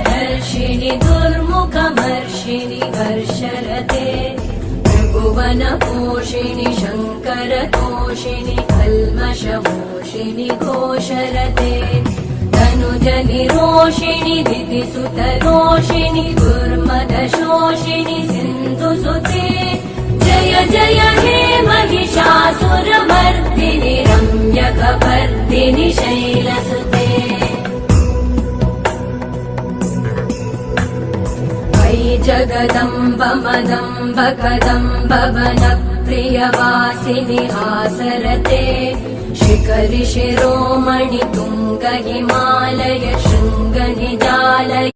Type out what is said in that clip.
धर्षिणि दुर्मुखमर्षिणि हर्षरते त्रिभुवनपोषिणि शङ्करतोषिणि कल्मषमोषिणि घोषरते तनुजनिरोषिणि दितिसुतरोषिणि दुर्मदशोषिणि सिन्धुसुते जय जय हे महिषासुरमर्दिनि रम्यकपर्दिनि शैलसुते जगदम्ब मदम्ब कदम्ब वनप्रियवासिनि हासरते शिखरि शिरोमणि तुङ्ग हिमालय शृङ्ग निजालय